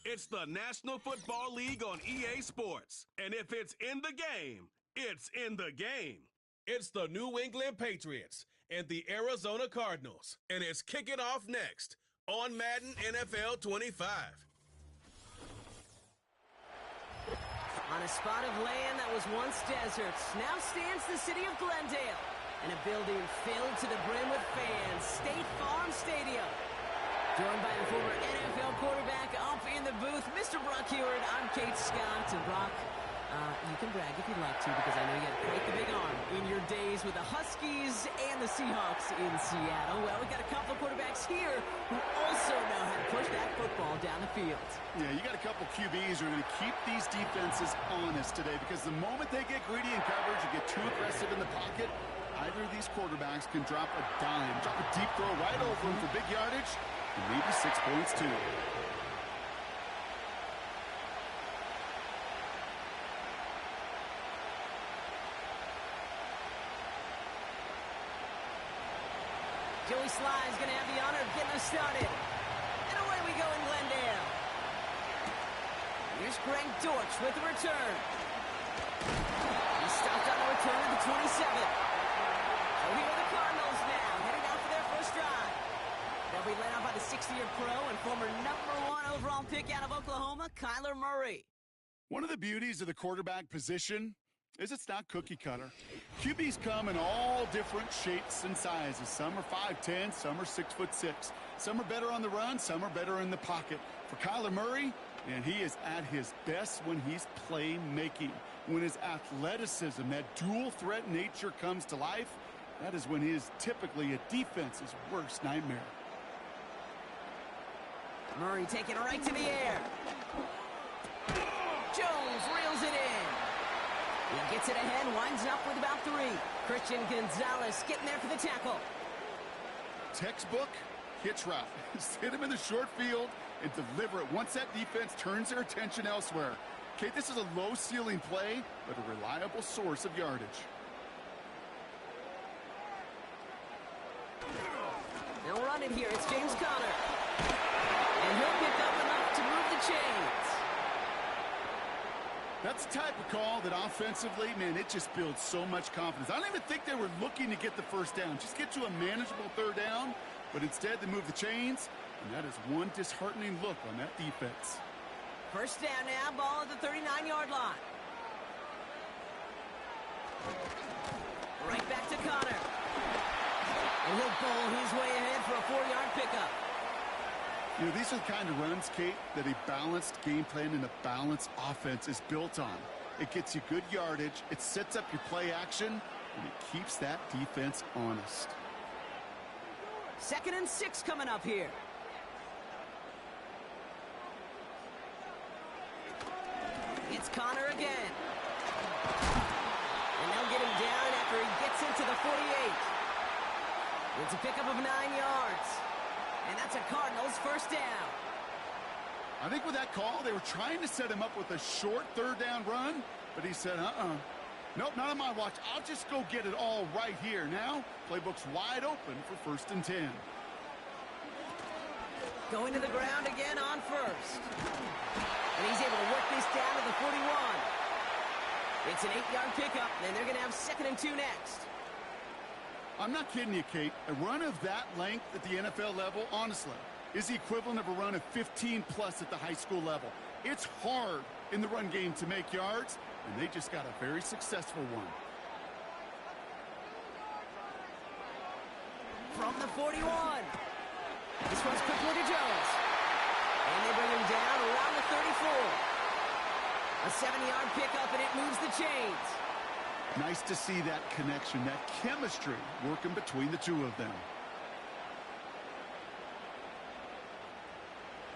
It's the National Football League on EA Sports. And if it's in the game, it's in the game. It's the New England Patriots and the Arizona Cardinals. And it's kicking off next on Madden NFL 25. On a spot of land that was once desert, now stands the city of Glendale. And a building filled to the brim with fans, State Farm Stadium. Joined by the former NFL quarterback up in the booth, Mr. Brock Heward. I'm Kate Scott. And Brock, you can brag if you'd like to, because I know you had quite the big arm in your days with the Huskies and the Seahawks in Seattle. Well, we got a couple of quarterbacks here who also know how to push that football down the field. Yeah, you got a couple QBs who are going to keep these defenses honest today, because the moment they get greedy in coverage or get too aggressive in the pocket, either of these quarterbacks can drop a dime, drop a deep throw right over him for big yardage, and maybe 6 points too. Joey Sly is going to have the honor of getting us started. And away we go in Glendale. Here's Greg Dortch with the return. He stopped on the return at the 27. So here are the Cardinals now, heading out for their first drive. They'll be led out by the 60-year pro and former #1 overall pick out of Oklahoma, Kyler Murray. One of the beauties of the quarterback position is it's not cookie cutter. QBs come in all different shapes and sizes. Some are 5'10", some are 6'6". Some are better on the run, some are better in the pocket. For Kyler Murray, and he is at his best when he's playmaking. When his athleticism, that dual threat nature comes to life, that is when he is typically a defense's worst nightmare. Murray taking it right to the air. Jones reels it in. He gets it ahead, winds up with about 3. Christian Gonzalez getting there for the tackle. Textbook hitch route. Just hit him in the short field and deliver it once that defense turns their attention elsewhere. Okay, this is a low-ceiling play, but a reliable source of yardage. They'll run it here. It's James Conner. And he'll pick up enough to move the chains. That's the type of call that offensively, man, it just builds so much confidence. I don't even think they were looking to get the first down. Just get to a manageable third down, but instead they move the chains, and that is one disheartening look on that defense. First down now, ball at the 39-yard line. Right back to Conner. And he'll bowl his way ahead for a 4-yard pickup. You know, these are the kind of runs, Kate, that a balanced game plan and a balanced offense is built on. It gets you good yardage, it sets up your play action, and it keeps that defense honest. 2nd and 6 coming up here. It's Conner again. And they'll get him down after he gets into the 48. It's a pickup of 9 yards. And that's a Cardinals first down. I think with that call, they were trying to set him up with a short third down run, but he said, nope, not on my watch. I'll just go get it all right here. Now, playbook's wide open for 1st and 10. Going to the ground again on first. And he's able to work this down to the 41. It's an 8-yard pickup, and they're going to have 2nd and 2 next. I'm not kidding you, Kate. A run of that length at the NFL level, honestly, is the equivalent of a run of 15-plus at the high school level. It's hard in the run game to make yards, and they just got a very successful one. From the 41. This one's quickly to Jones. And they bring him down around the 34. A 7-yard pickup, and it moves the chains. Nice to see that connection, that chemistry working between the two of them.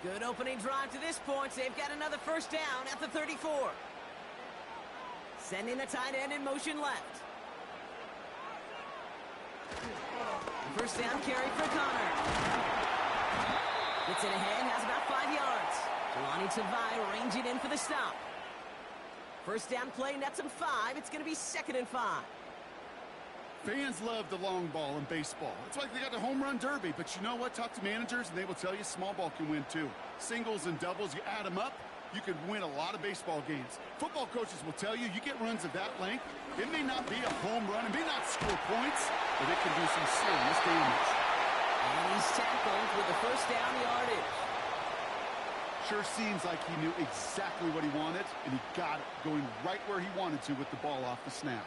Good opening drive to this point. They've got another first down at the 34. Sending a tight end in motion left. First down carry for Conner. Gets it ahead, has about 5 yards. Lonnie Tavai ranging in for the stop. First down play, nets him 5. It's going to be 2nd and 5. Fans love the long ball in baseball. It's like they got the home run derby. But you know what? Talk to managers, and they will tell you small ball can win, too. Singles and doubles, you add them up, you can win a lot of baseball games. Football coaches will tell you get runs of that length. It may not be a home run. It may not score points, but it can do some serious damage. And he's tackled with the first down yardage. Sure seems like he knew exactly what he wanted, and he got it, going right where he wanted to with the ball off the snap.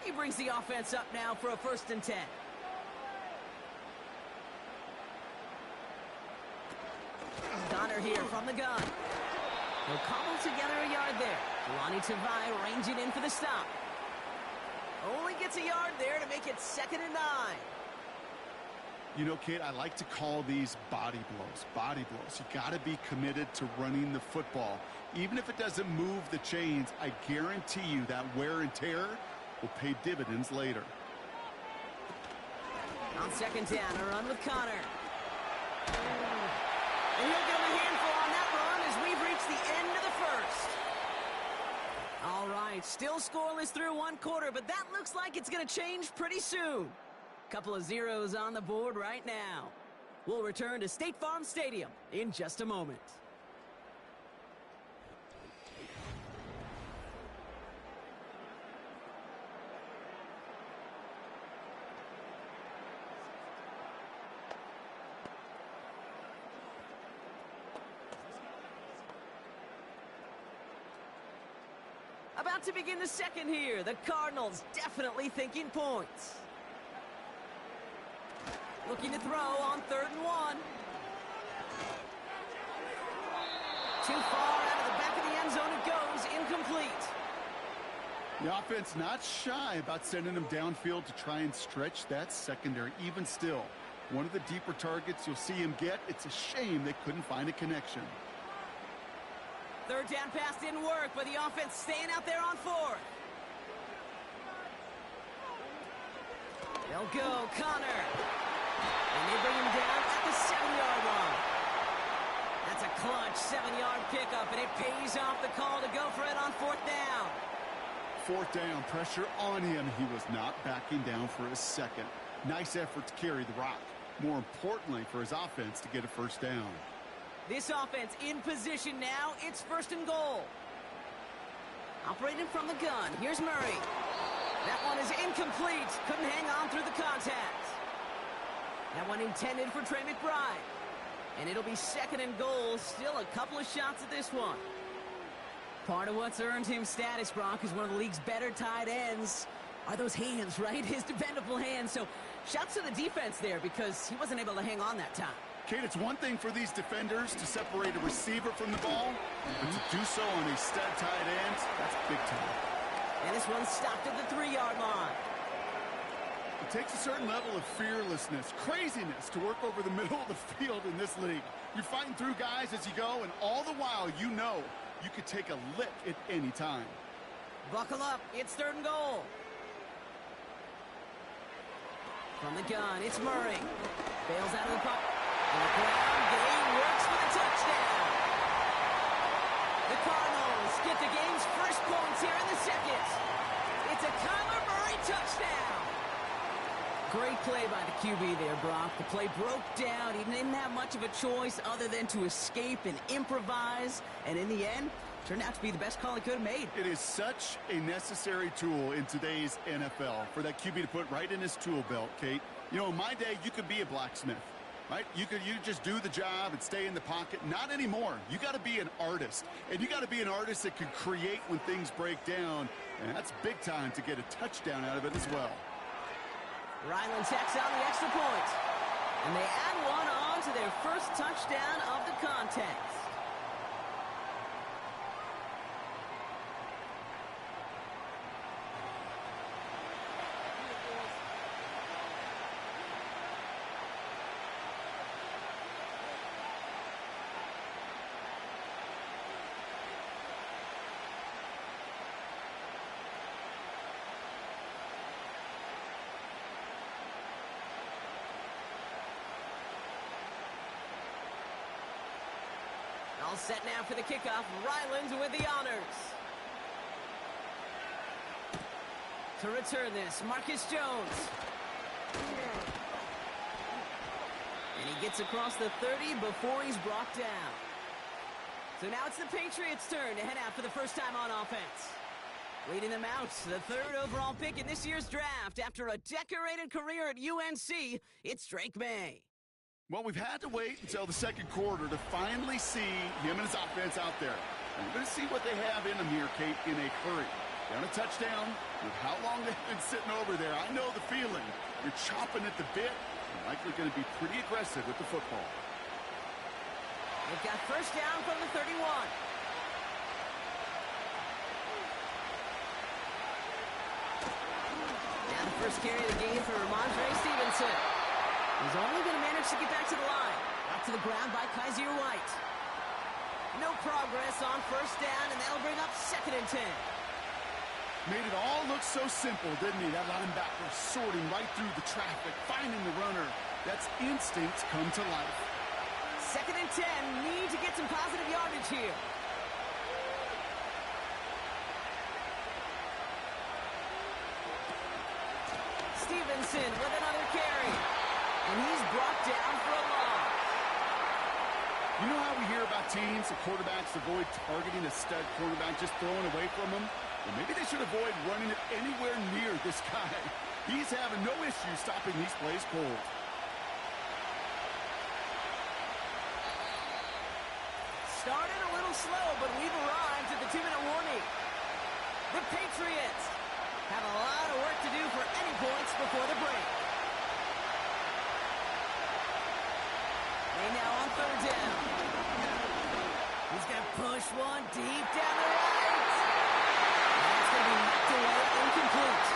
He brings the offense up now for a 1st and 10. Connor here from the gun. He'll cobble together a yard there. Lonnie Tavai ranging in for the stop. Only gets a yard there to make it 2nd and 9. You know, Kate, I like to call these body blows. Body blows. You got to be committed to running the football. Even if it doesn't move the chains, I guarantee you that wear and tear will pay dividends later. On 2nd down, a run with Connor. And he'll give him a handful on that run as we've reached the end of the 1st. All right, still scoreless through 1 quarter, but that looks like it's going to change pretty soon. Couple of zeros on the board right now. We'll return to State Farm Stadium in just a moment. About to begin the 2nd here. The Cardinals definitely thinking points. Looking to throw on 3rd and 1. Too far out of the back of the end zone it goes. Incomplete. The offense not shy about sending them downfield to try and stretch that secondary. Even still, one of the deeper targets you'll see him get. It's a shame they couldn't find a connection. 3rd down pass didn't work, but the offense staying out there on 4th. They'll go, Connor. And they bring him down at the 7-yard line. That's a clutch 7-yard pickup, and it pays off the call to go for it on 4th down. 4th down, pressure on him. He was not backing down for a second. Nice effort to carry the rock. More importantly, for his offense to get a 1st down. This offense in position now. It's 1st and goal. Operating from the gun. Here's Murray. That one is incomplete. Couldn't hang on through the contact. That one intended for Trey McBride. And it'll be 2nd and goal. Still a couple of shots at this one. Part of what's earned him status, Brock, is one of the league's better tight ends. Are those hands, right? His dependable hands. So shouts to the defense there because he wasn't able to hang on that time. Kate, it's one thing for these defenders to separate a receiver from the ball, but to do so on a stud tight end, that's big time. And this one stopped at the 3-yard line. It takes a certain level of fearlessness, craziness to work over the middle of the field in this league. You're fighting through guys as you go, and all the while you know you could take a lick at any time. Buckle up. It's 3rd and goal. From the gun, it's Murray. Bails out of the pocket. And the ground game works for the touchdown. The Cardinals get the game's first points here in the 2nd. It's a Kyler Murray touchdown. Great play by the QB there, Brock. The play broke down. He didn't have much of a choice other than to escape and improvise. And in the end, turned out to be the best call he could have made. It is such a necessary tool in today's NFL for that QB to put right in his tool belt, Kate. You know, in my day, you could be a blacksmith, right? You just do the job and stay in the pocket. Not anymore. You got to be an artist. And you got to be an artist that can create when things break down. And that's big time to get a touchdown out of it as well. Ryland tacks on the extra point. And they add one on to their first touchdown of the contest. All set now for the kickoff. Ryland with the honors. To return this, Marcus Jones. And he gets across the 30 before he's brought down. So now it's the Patriots' turn to head out for the first time on offense. Leading them out, the third overall pick in this year's draft after a decorated career at UNC, it's Drake May. Well, we've had to wait until the second quarter to finally see him and his offense out there. And we're going to see what they have in them here, Kate, in a hurry. Down a touchdown, with how long they've been sitting over there. I know the feeling. You're chopping at the bit. You're likely going to be pretty aggressive with the football. They've got first down from the 31. Now the first carry of the game for Ramondre Stevenson. He's only going to manage to get back to the line. Out to the ground by Kaiser White. No progress on first down, and that'll bring up 2nd and 10. Made it all look so simple, didn't he? That linebacker sorting right through the traffic, finding the runner. That's instinct come to life. 2nd and 10, need to get some positive yardage here. Stevenson with another carry. And he's brought down for a loss. You know how we hear about teams and quarterbacks avoid targeting a stud quarterback, just throwing away from him? Well, maybe they should avoid running it anywhere near this guy. He's having no issue stopping these plays cold. Started a little slow, but we've arrived at the 2-minute warning. The Patriots have a lot of work to do for any points before the break. They now on 3rd down. He's going to push one deep down the right. That's going to be knocked away, incomplete.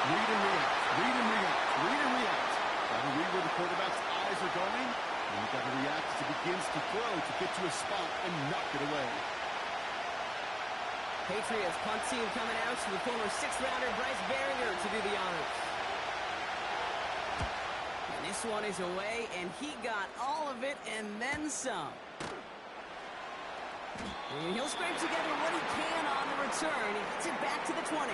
Read and react, read and react, read and react. Got to read where the quarterback's eyes are going, and you've got to react as he begins to throw to get to a spot and knock it away. Patriots punt team coming out to the former 6th-rounder Bryce Baringer to do the honors. And this one is away, and he got all of it and then some. And he'll scrape together what he can on the return. He gets it back to the 20.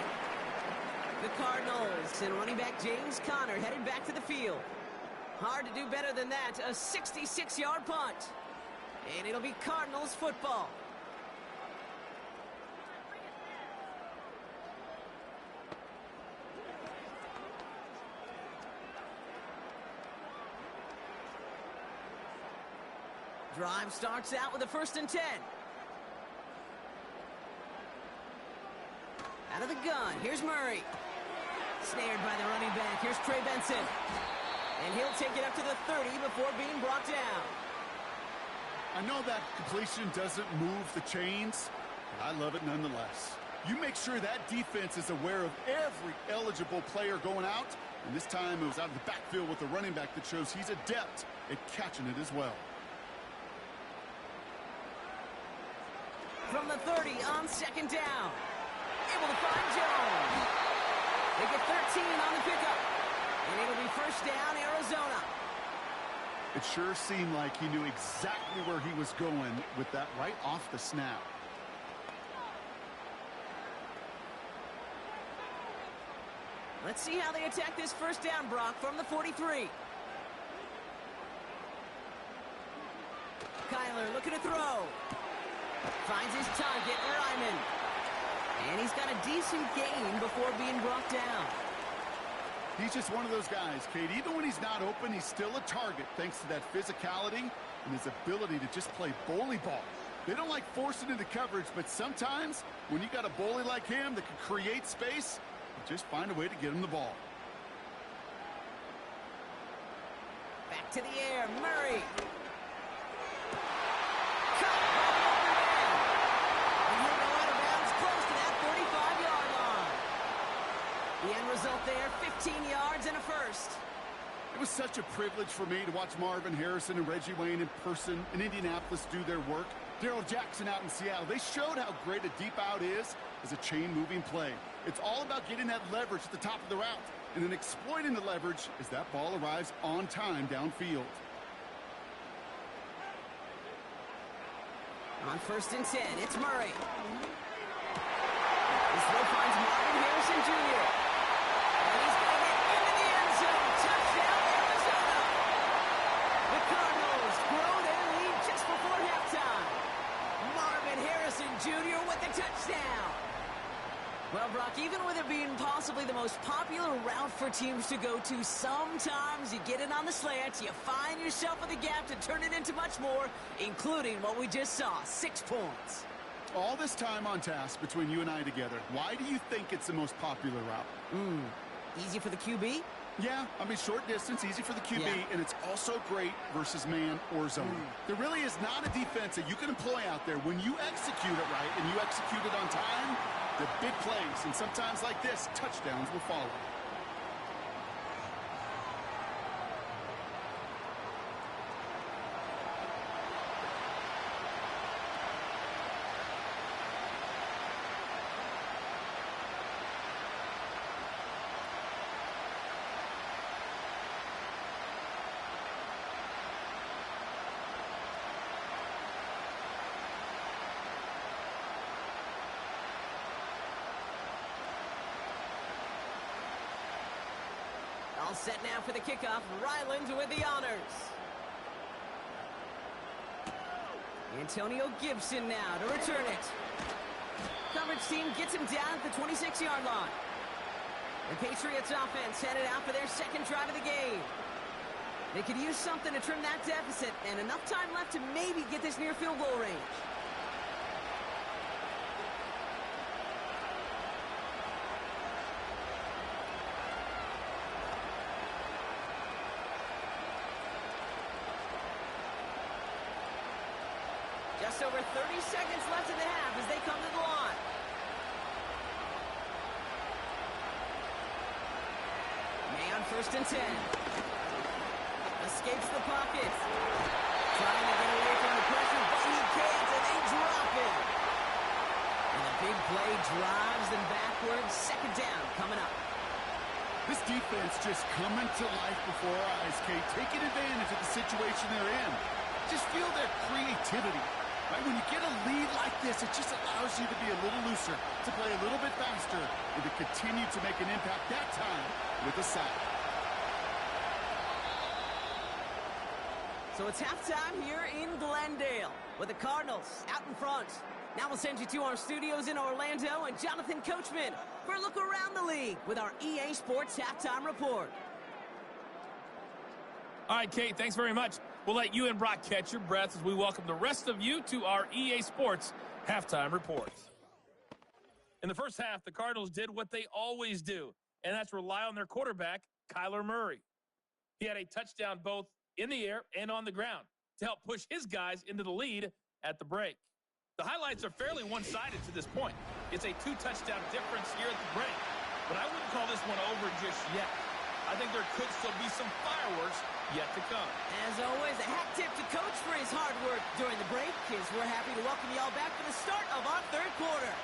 The Cardinals and running back James Conner headed back to the field. Hard to do better than that, a 66-yard punt. And it'll be Cardinals football. Drive starts out with a 1st and 10. Out of the gun, here's Murray. Snared by the running back, here's Trey Benson. And he'll take it up to the 30 before being brought down. I know that completion doesn't move the chains, but I love it nonetheless. You make sure that defense is aware of every eligible player going out, and this time it was out of the backfield with the running back that shows he's adept at catching it as well. From the 30 on 2nd down. Able to find Jones. They get 13 on the pickup. And it'll be first down, Arizona. It sure seemed like he knew exactly where he was going with that right off the snap. Let's see how they attack this first down, Brock, from the 43. Kyler looking to throw. Finds his target, Ryman. And he's got a decent gain before being brought down. He's just one of those guys, Kate. Even when he's not open, he's still a target thanks to that physicality and his ability to just play bully ball. They don't like forcing into coverage, but sometimes when you got a bully like him that can create space, you just find a way to get him the ball. Back to the air, Murray. The end result there, 15 yards and a first. It was such a privilege for me to watch Marvin Harrison and Reggie Wayne in person in Indianapolis do their work. Darrell Jackson out in Seattle. They showed how great a deep out is as a chain-moving play. It's all about getting that leverage at the top of the route and then exploiting the leverage as that ball arrives on time downfield. On 1st and 10, it's Murray. This throw finds Marvin Harrison. Harrison Jr. And he's going to get into the end zone. Touchdown, Arizona. The Cardinals grow their lead just before halftime. Marvin Harrison Jr. with the touchdown. Well, Brock, even with it being possibly the most popular route for teams to go to, sometimes you get it on the slants, you find yourself with a gap to turn it into much more, including what we just saw, 6 points. All this time on task between you and I together, why do you think it's the most popular route? Easy for the QB? Yeah, I mean, short distance, easy for the QB, and it's also great versus man or zone. There really is not a defense that you can employ out there. When you execute it right and you execute it on time, the big plays, and sometimes like this, touchdowns will follow. All set now for the kickoff. Ryland with the honors. Antonio Gibson now to return it. Coverage team gets him down at the 26-yard line. The Patriots offense headed out for their second drive of the game. They could use something to trim that deficit, and enough time left to maybe get this near field goal range. Just over 30 seconds left in the half as they come to the line. May on 1st and 10. Escapes the pocket. Trying to get away from the pressure, but he can't, and they drop it. And the big play drives them backwards. Second down coming up. This defense just coming to life before our eyes, Kate, taking advantage of the situation they're in. Just feel their creativity. Right? When you get a lead like this, it just allows you to be a little looser, to play a little bit faster, and to continue to make an impact that time with a sack. So it's halftime here in Glendale with the Cardinals out in front. Now we'll send you to our studios in Orlando and Jonathan Coachman for a look around the league with our EA Sports Halftime Report. All right, Kate, thanks very much. We'll let you and Brock catch your breath as we welcome the rest of you to our EA Sports Halftime Report. In the first half, the Cardinals did what they always do, and that's rely on their quarterback, Kyler Murray. He had a touchdown both in the air and on the ground to help push his guys into the lead at the break. The highlights are fairly one-sided to this point. It's a 2-touchdown difference here at the break, but I wouldn't call this one over just yet. I think there could still be some fireworks yet to come. As always, a hat tip to Coach for his hard work during the break, as we're happy to welcome y'all back for the start of our third quarter.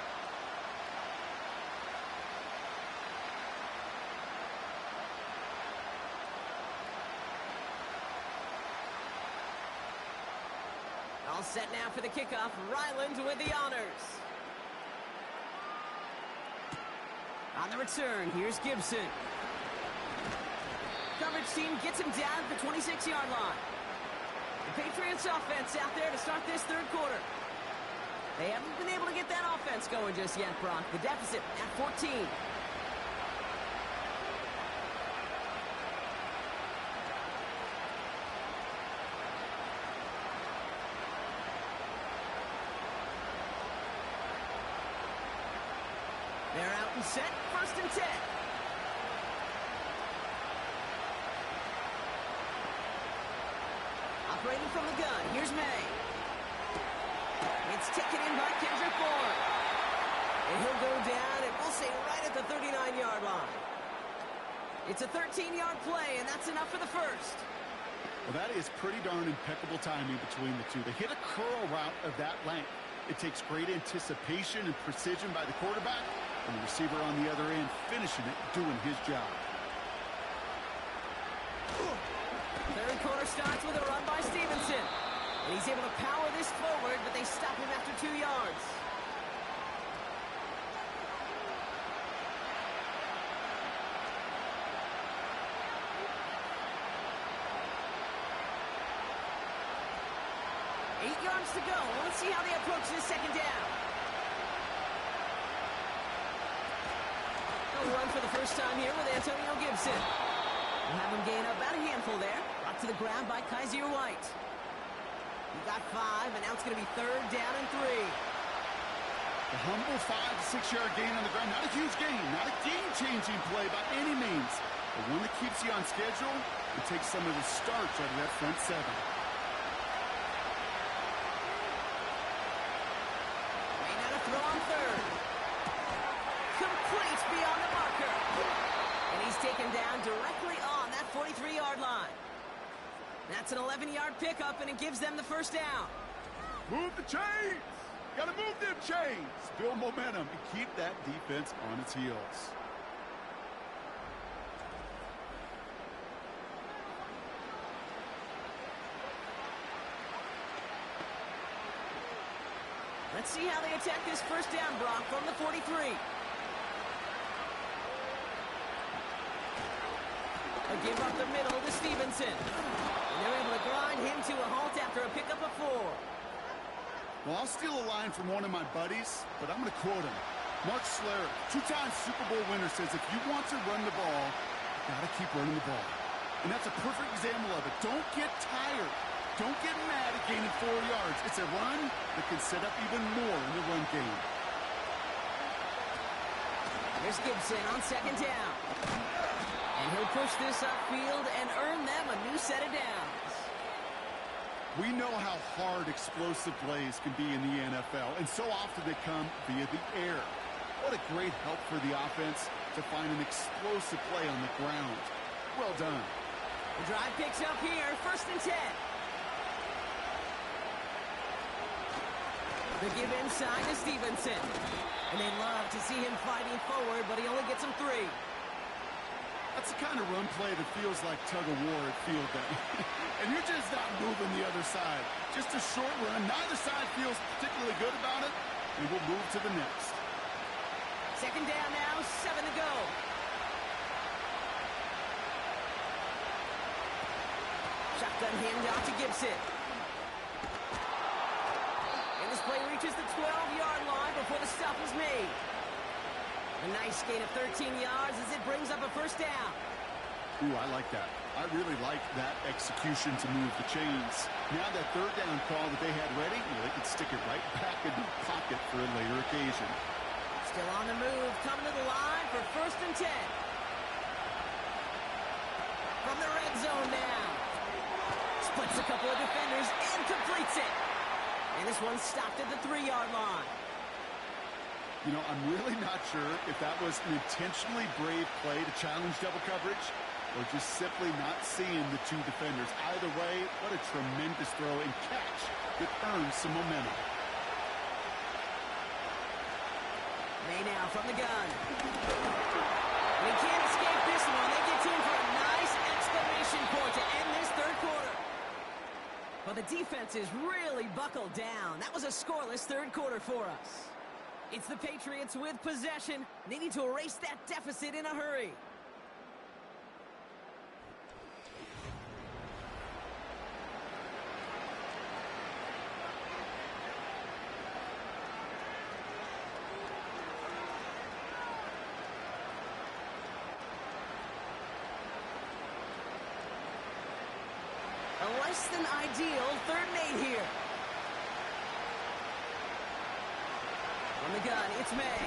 All set now for the kickoff. Ryland with the honors. On the return, here's Gibson. Coverage team gets him down at the 26-yard line. The Patriots offense out there to start this third quarter. They haven't been able to get that offense going just yet, Brock. The deficit at 14. They're out and set, 1st and 10. Operating from the gun, here's May. It's taken in by Kendrick Bourne. And he'll go down, and we'll say right at the 39-yard line. It's a 13-yard play, and that's enough for the first. Well, that is pretty darn impeccable timing between the two. They hit a curl route of that length. It takes great anticipation and precision by the quarterback, and the receiver on the other end finishing it, doing his job. Third quarter starts with a run by Stevenson. And he's able to power this forward, but they stop him after 2 yards. 8 yards to go. Let's see how they approach this second down. They'll run for the first time here with Antonio Gibson. We'll have him gain up about a handful there. Brought to the ground by Kaiser White. He got 5, and now it's going to be 3rd down and 3. A humble 5 to 6 yard gain on the ground. Not a huge gain, not a game-changing play by any means, but one that keeps you on schedule and takes some of the starch out of that front 7. Way now to throw on 3rd. Complete beyond the marker. And he's taken down directly on that 43-yard line. That's an 11-yard pickup, and it gives them the first down. Move the chains! Gotta move them chains! Build momentum and keep that defense on its heels. Let's see how they attack this first down, Brock, from the 43. A give up the middle to Stevenson. And they're able to grind him to a halt after a pickup of 4. Well, I'll steal a line from one of my buddies, but I'm going to quote him. Mark Schlereth, 2-time Super Bowl winner, says if you want to run the ball, you got to keep running the ball. And that's a perfect example of it. Don't get tired. Don't get mad at gaining 4 yards. It's a run that can set up even more in the run game. Here's Gibson on second down. And he'll push this upfield and earn them a new set of downs. We know how hard explosive plays can be in the NFL, and so often they come via the air. What a great help for the offense to find an explosive play on the ground. Well done. The drive picks up here, 1st and 10. The give inside to Stevenson. And they love to see him fighting forward, but he only gets them 3. That's the kind of run play that feels like tug-of-war at field day. And you're just not moving the other side. Just a short run. Neither side feels particularly good about it, and we'll move to the next. Second down now, 7 to go. Shotgun handoff to Gibson. And this play reaches the 12-yard line before the stop is made. A nice gain of 13 yards as it brings up a first down. Ooh, I like that. I really like that execution to move the chains. Now that 3rd down call that they had ready, they could stick it right back in the pocket for a later occasion. Still on the move, coming to the line for 1st and 10. From the red zone now. Splits a couple of defenders and completes it. And this one stopped at the 3-yard line. You know, I'm really not sure if that was an intentionally brave play to challenge double coverage or just simply not seeing the 2 defenders. Either way, what a tremendous throw and catch that earns some momentum. May now from the gun. And he can't escape this one. They get to him for a nice exclamation point to end this 3rd quarter. But the defense is really buckled down. That was a scoreless 3rd quarter for us. It's the Patriots with possession, needing to erase that deficit in a hurry. A less than ideal 3rd and 8 here. On the gun, it's May.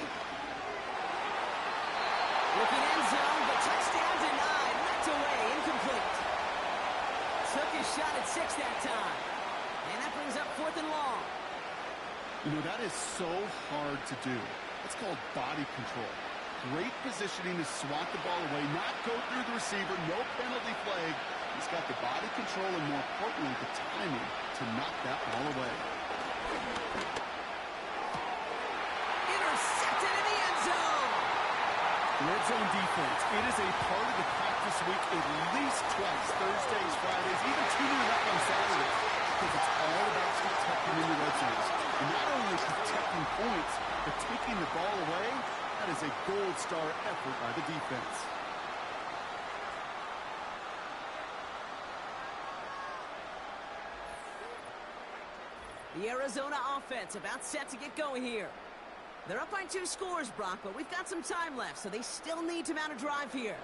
Looking end zone, but touchdown denied. Knocked away, incomplete. Took his shot at 6 that time. And that brings up 4th and long. You know, that is so hard to do. It's called body control. Great positioning to swat the ball away, not go through the receiver, no penalty flag. He's got the body control and, more importantly, the timing to knock that ball away. Intercepted in the end zone. Red zone defense. It is a part of the practice week at least twice, Thursdays, Fridays, even tuning up on Saturdays, because it's all about protecting in the red zones. And not only protecting points, but taking the ball away. That is a gold star effort by the defense. The Arizona offense about set to get going here. They're up by 2 scores, Brock, but we've got some time left, so they still need to mount a drive here.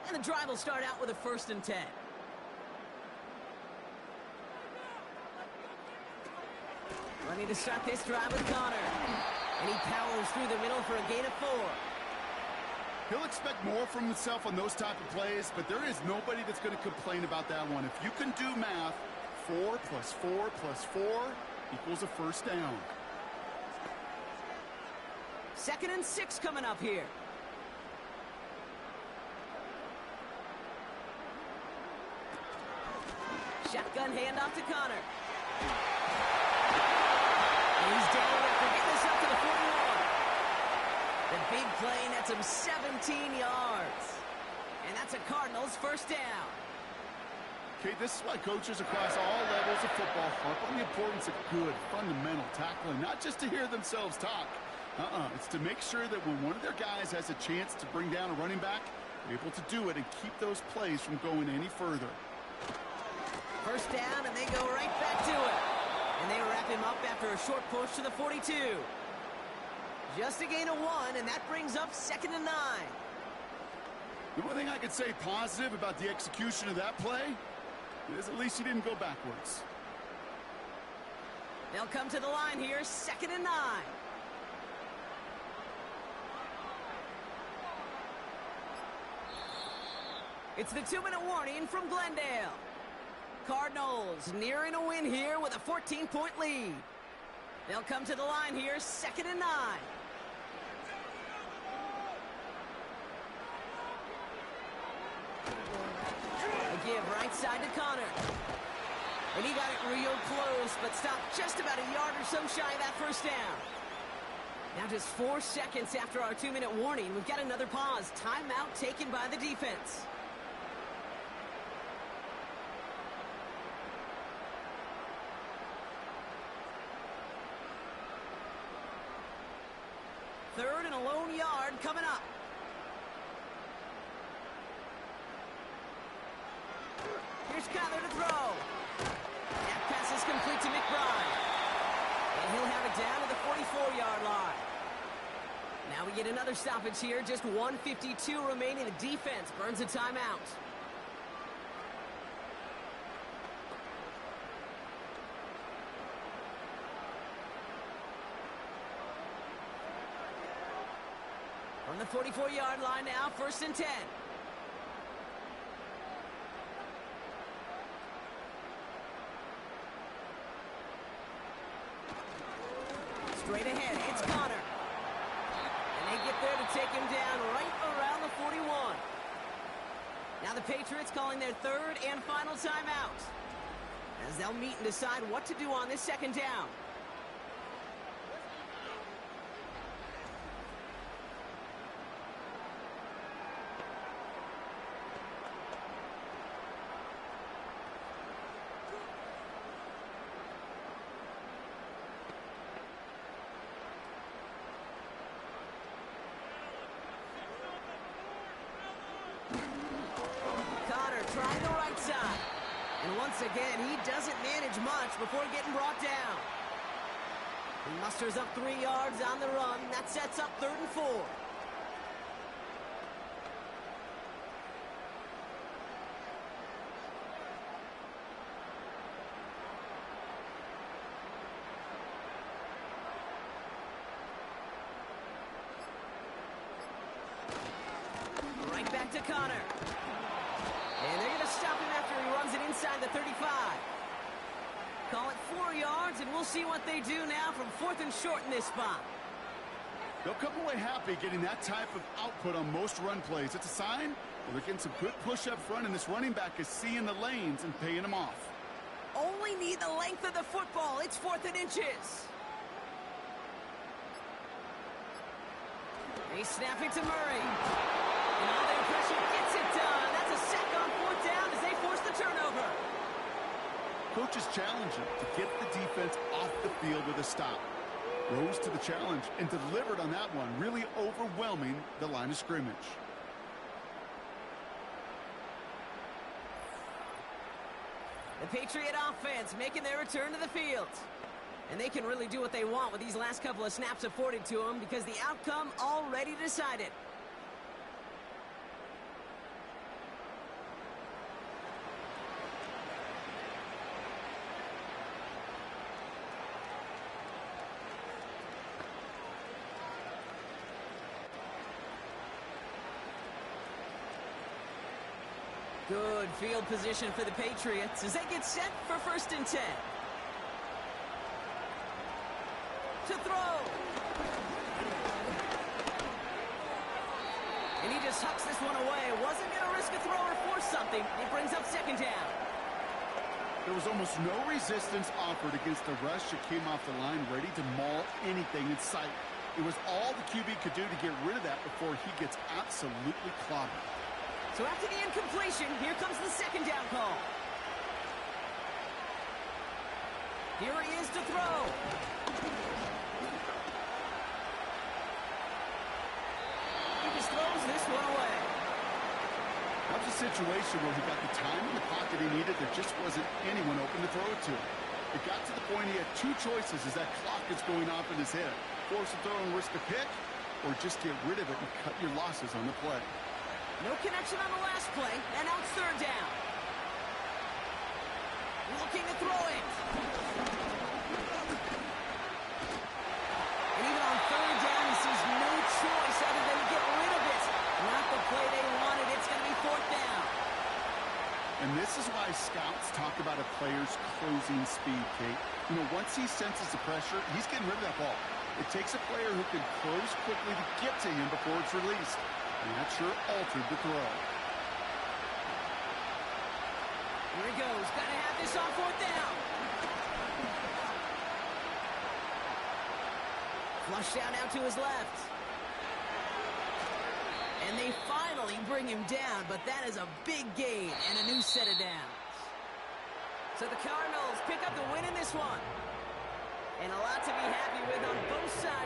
And the drive will start out with a 1st and 10. Running to start this drive with Connor. And he powers through the middle for a gain of 4. He'll expect more from himself on those type of plays, but there is nobody that's going to complain about that one. If you can do math, 4 plus 4 plus 4 equals a 1st down. 2nd and 6 coming up here. Shotgun handoff to Connor. And he's down after getting this up to the 41. The big play nets him 17 yards. And that's a Cardinals 1st down. Okay, this is why coaches across all levels of football harp on the importance of good, fundamental tackling, not just to hear themselves talk. It's to make sure that when one of their guys has a chance to bring down a running back, they're able to do it and keep those plays from going any further. 1st down, and they go right back to it. And they wrap him up after a short push to the 42. Just a gain of 1, and that brings up 2nd and 9. The only thing I could say positive about the execution of that play is at least he didn't go backwards. They'll come to the line here, 2nd and 9. It's the 2-minute warning from Glendale. Cardinals nearing a win here with a 14-point lead. They'll come to the line here, 2nd and 9. A give right side to Connor. And he got it real close, but stopped just about a yard or so shy of that 1st down. Now just 4 seconds after our 2-minute warning, we've got another pause. Timeout taken by the defense. Third and a lone yard coming up. Here's Kyler to throw. That pass is complete to McBride. And he'll have it down to the 44-yard line. Now we get another stoppage here. Just 1:52 remaining. The defense burns a timeout. On the 44-yard line now, 1st and 10. Straight ahead, it's Connor. And they get there to take him down right around the 41. Now the Patriots calling their 3rd and final timeout, as they'll meet and decide what to do on this 2nd down. Trying the right side. And once again, he doesn't manage much before getting brought down. He musters up 3 yards on the run. That sets up 3rd and 4. Right back to Connor. And they're going to stop him after he runs it inside the 35. Call it 4 yards, and we'll see what they do now from 4th and short in this spot. They'll come away happy getting that type of output on most run plays. It's a sign that they're getting some good push up front, and this running back is seeing the lanes and paying them off. Only need the length of the football. It's 4th and inches. They snap it to Murray. And all their pressure gets it done. That's a sack on 4th down as they force the turnover. Coaches challenge him to get the defense off the field with a stop. Rose to the challenge and delivered on that one, really overwhelming the line of scrimmage. The Patriot offense making their return to the field. And they can really do what they want with these last couple of snaps afforded to them because the outcome already decided. Good field position for the Patriots as they get set for 1st and 10. To throw. And he just hucks this one away. Wasn't going to risk a throw or force something. It brings up 2nd down. There was almost no resistance offered against the rush that came off the line, ready to maul anything in sight. It was all the QB could do to get rid of that before he gets absolutely clobbered. So after the incompletion, here comes the 2nd down call. Here he is to throw. He just throws this one away. That was a situation where he got the time in the pocket he needed. There just wasn't anyone open to throw it to him. It got to the point he had 2 choices as that clock is going off in his head. Force a throw and risk a pick, or just get rid of it and cut your losses on the play. No connection on the last play, and now it's 3rd down. Looking to throw it. And even on 3rd down, he sees no choice other than to get rid of it. Not the play they wanted. It's going to be 4th down. And this is why scouts talk about a player's closing speed, Kate. You know, once he senses the pressure, he's getting rid of that ball. It takes a player who can close quickly to get to him before it's released. And that sure altered the throw. Here he goes. Got to have this on 4th down. Flush down out to his left. And they finally bring him down, but that is a big gain and a new set of downs. So the Cardinals pick up the win in this one. And a lot to be happy with on both sides.